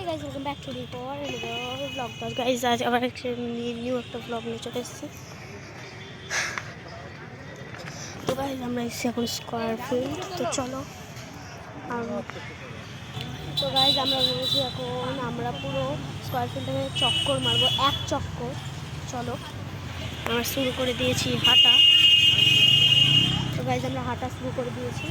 Guys welcome back to the for blog. তো guys আজ আবার নিউ একটা ব্লগ নিয়ে চলে এসেছি। তো গাইজ আমরা এসেছি এখন স্কোয়ার ফিল্ড। তো চলো তো গাইজ আমরা ভেবেছি এখন আমরা পুরো স্কোয়ার ফিল্ডে চক্কর মারবো, এক চক্কর। চলো আমরা শুরু করে দিয়েছি হাঁটা। তো গাইজ আমরা হাঁটা শুরু করে দিয়েছি।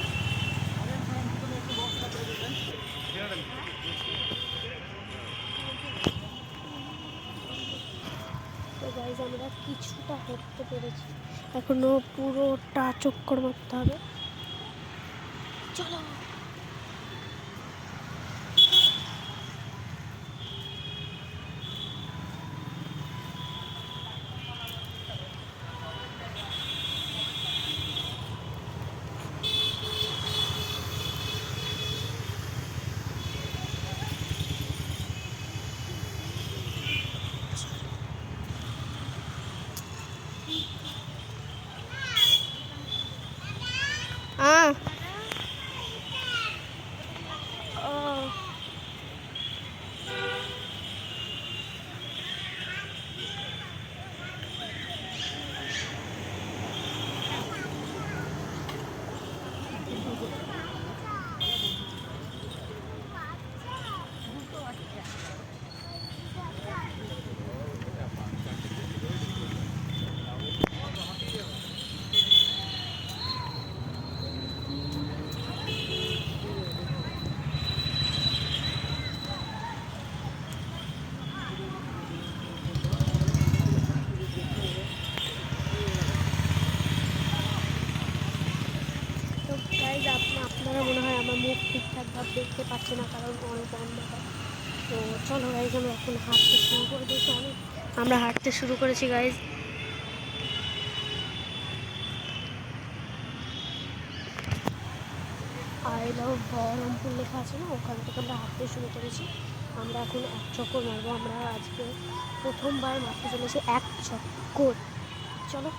তো গাইজ আমরা কিছুটা হেঁটতে পেরেছি, এখনো পুরোটা চক্কর মারতে হবে। চলো আপনারা মনে হয় আমার মুখ ঠিকঠাকভাবে দেখতে পাচ্ছে না, কারণ অনেক অন্ধকার। তো চলো গাইজ আমরা এখন হাঁটতে শুরু করে দিয়েছি। আমরা হাঁটতে শুরু করেছি গাইজ। আই লাভ বহরমপুর লেখা আছে না, ওখান থেকে আমরা হাঁটতে শুরু করেছি। আমরা এখন এক চক্কর মারবো। আমরা আজকে প্রথমবার মারতে চলেছি এক চক্কর। চলো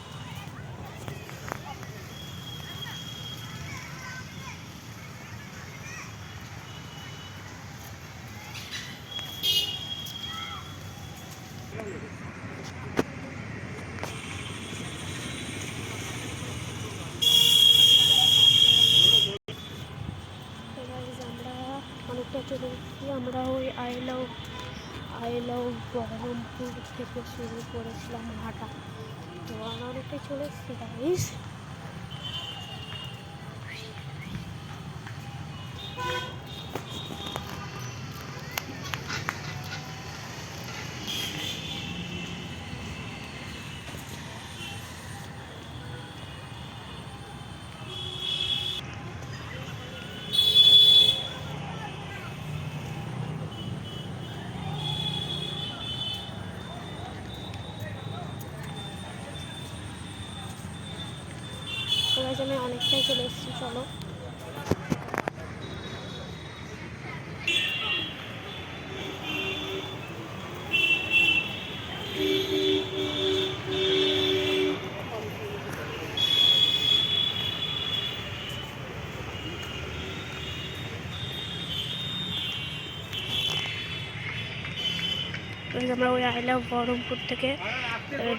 আমরা অনেকটা চলে এসেছি। আমরা ওই আই লাভ বহরমপুর থেকে শুরু করেছিলাম হাঁটা। তো আমরা অনেকটাই চলে এসেছি গাইজ। আমি অনেকটাই চলে এসেছি। চলো আমরা ওই আই লাভ বহরমপুর থেকে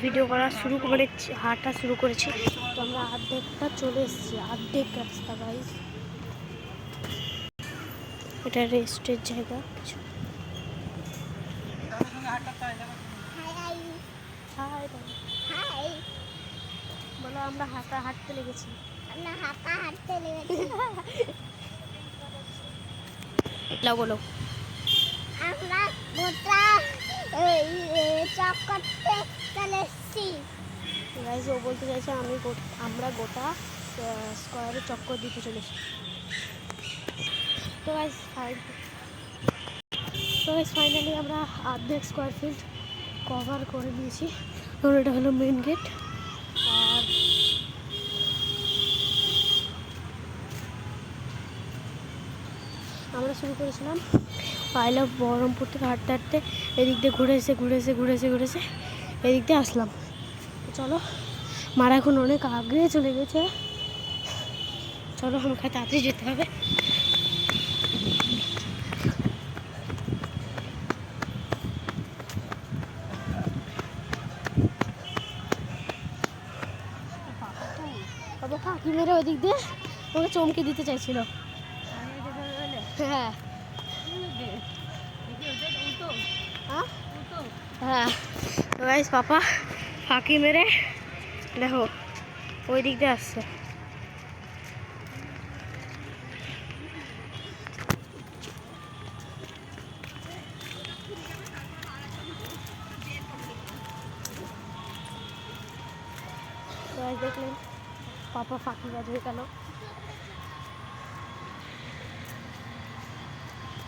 ভিডিও করা শুরু করেছি, হাঁটা শুরু করেছি। তো আমরা অর্ধেকটা চলে এসেছি, অর্ধেক রাস্তা গাইজ। এটা রেস্টের জায়গা। বলো আমরা হাঁটতে লেগেছি। বলো আমরা গোটা চক্করতে চলে এসেছি। গাইজ ও বলতে চাইছে আমরা গোটা স্কোয়ারে চক্কর দিতে চলেছি। তো গাইজ ফাইনালি আমরা অর্ধেক স্কোয়ার ফিল্ড কভার করে নিয়েছি। আর এটা হলো মেন গেট। আর আমরা শুরু করেছিলাম আই লাভ বহরমপুর থেকে হাঁটতে হাঁটতে এদিক দিয়ে ঘুরেছে এদিক দিয়ে আসলাম। চলো মারা এখন অনেক আগে চলে গেছে। চলো আমাকে তাড়াতাড়ি যেতে হবে। ফাঁকি মেরে ওই দিক দিয়ে ওকে চমকে দিতে চাইছিল। হ্যাঁ হ্যাঁ গাইস পাপা ফাঁকি মেরে দেখো ওই দিক দিয়ে আসছে। দেখলেন পাপা ফাঁকি বাজ হয়ে গেল।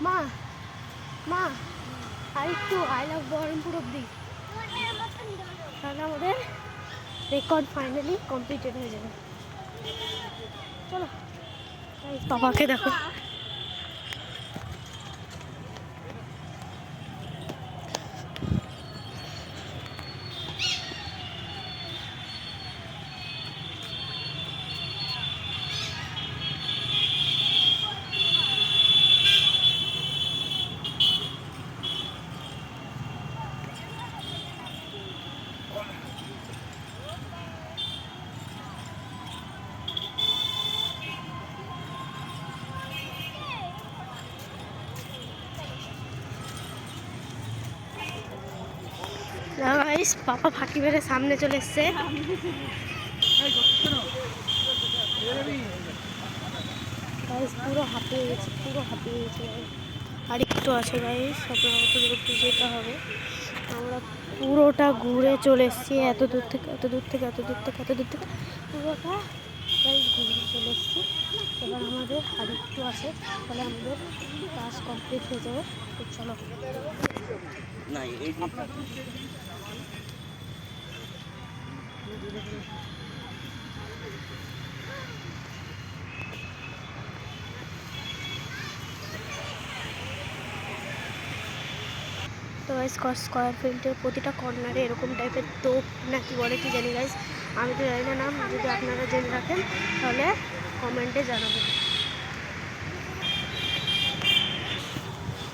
মা মা আর একটু আই লাভ বহরমপুর অব্দি, তাহলে আমাদের রেকর্ড ফাইনালি কমপ্লিটেড হয়ে যাবে। চলো পাপাকে দেখো গাইস পাপা ফাঁকি মেরে সামনে চলে এসছে। গাইস পুরো হাঁপিয়ে গেছে, পুরো হাঁপিয়ে গেছে। আর একটু আছে গাইস, আপনারা অত দূর যেতে হবে। আমরা পুরোটা ঘুরে চলে এসেছি, এত দূর থেকে এত দূর থেকে এত দূর থেকে এত দূর থেকে পুরোটা গাইস ঘুরে চলে এসেছি। এবার আমাদের আর একটু আছে, তাহলে আমাদের কাজ কমপ্লিট হয়ে যাবে। তো চলো তো গাইস স্কয়ার ফিল্ডের প্রতিটা কর্নারে এরকম টাইপের তোপ না কি বলে কি জানি গাইস, আমি তো জানি না নাম, যদি আপনারা জেনে রাখেন তাহলে কমেন্টে জানাবেন।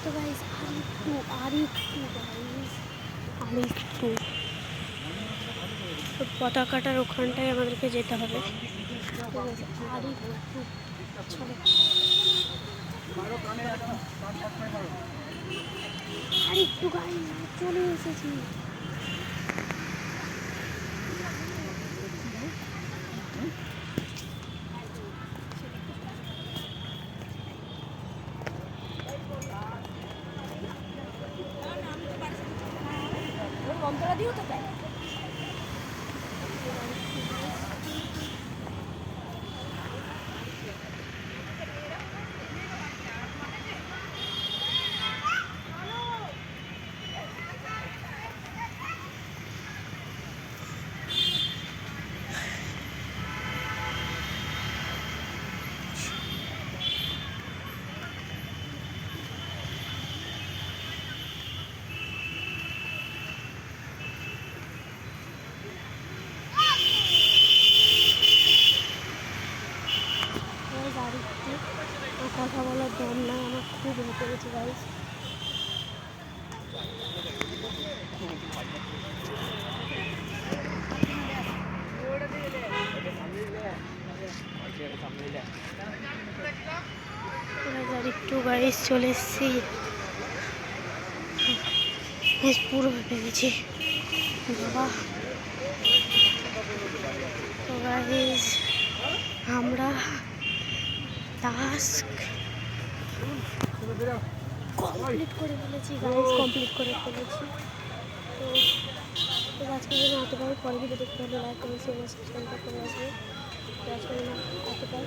তো গাইস আর একটু তো পতাকাটার ওখানটায় আমাদেরকে যেতে হবে। আর একটু চলো আর একটু গাইস চলে এসেছি। কথা বলার দম নাই, আমার খুব হেঁটে গেছে গাইস। একটু গাইস চলে এসছি, পুরো হেঁটে গেছি বাবা। তো গাইস আমরা টাস্ক কমপ্লিট করে ফেলেছি গাইস, কমপ্লিট করে ফেলেছি। তো আজকে জন্য এতটাই, পরে ভিডিও দেখতে হলে লাইক কমেন্ট শেয়ার সাবস্ক্রাইব করে আসবে। তো আজকে জন্য এতটাই।